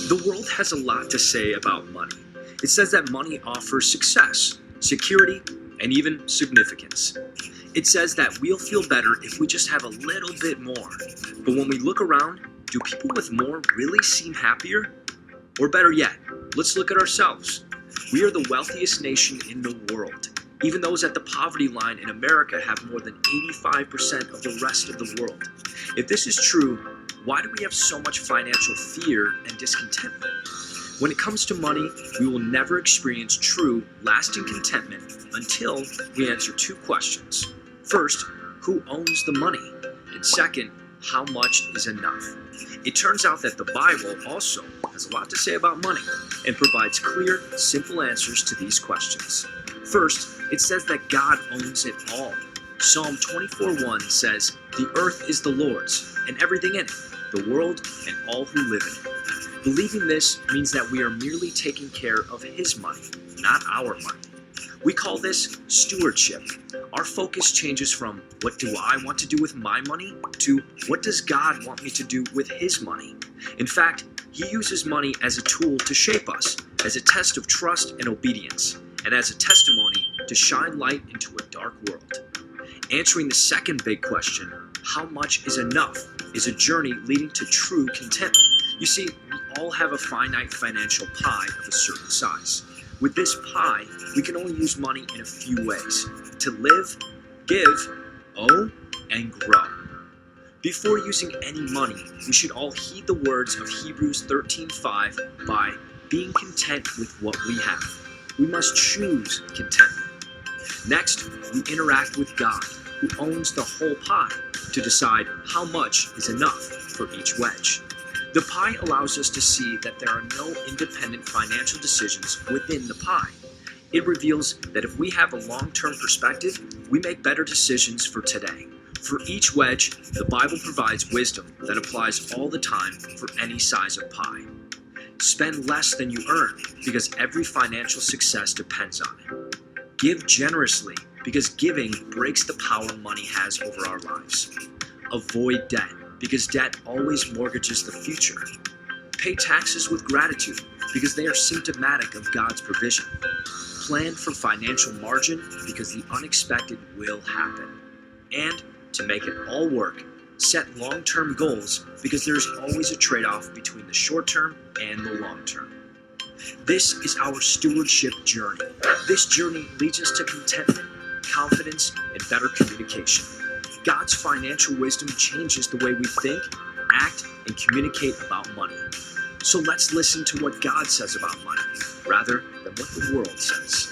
The world has a lot to say about money. It says that money offers success, security, and even significance. It says that we'll feel better if we just have a little bit more. But when we look around, do people with more really seem happier? Or better yet, let's look at ourselves. We are the wealthiest nation in the world. Even those at the poverty line in America have more than 85% of the rest of the world. If this is true, why do we have so much financial fear and discontentment? When it comes to money, we will never experience true, lasting contentment until we answer two questions. First, who owns the money? And second, how much is enough? It turns out that the Bible also has a lot to say about money and provides clear, simple answers to these questions. First, it says that God owns it all. Psalm 24:1 says, "The earth is the Lord's, and everything in it, the world and all who live in it." Believing this means that we are merely taking care of His money, not our money. We call this stewardship. Our focus changes from what do I want to do with my money to what does God want me to do with His money. In fact, He uses money as a tool to shape us, as a test of trust and obedience, and as a testimony to shine light into a dark world. Answering the second big question, how much is enough, is a journey leading to true contentment. You see, we all have a finite financial pie of a certain size. With this pie, we can only use money in a few ways: to live, give, owe, and grow. Before using any money, we should all heed the words of Hebrews 13:5 by being content with what we have. We must choose contentment. Next, we interact with God, who owns the whole pie, to decide how much is enough for each wedge. The pie allows us to see that there are no independent financial decisions within the pie. It reveals that if we have a long-term perspective, we make better decisions for today. For each wedge, the Bible provides wisdom that applies all the time for any size of pie. Spend less than you earn, because every financial success depends on it. Give generously, because giving breaks the power money has over our lives. Avoid debt, because debt always mortgages the future. Pay taxes with gratitude, because they are symptomatic of God's provision. Plan for financial margin, because the unexpected will happen. And to make it all work, set long-term goals, because there's always a trade-off between the short-term and the long-term. This is our stewardship journey. This journey leads us to contentment, confidence, and better communication. God's financial wisdom changes the way we think, act, and communicate about money. So let's listen to what God says about money, rather than what the world says.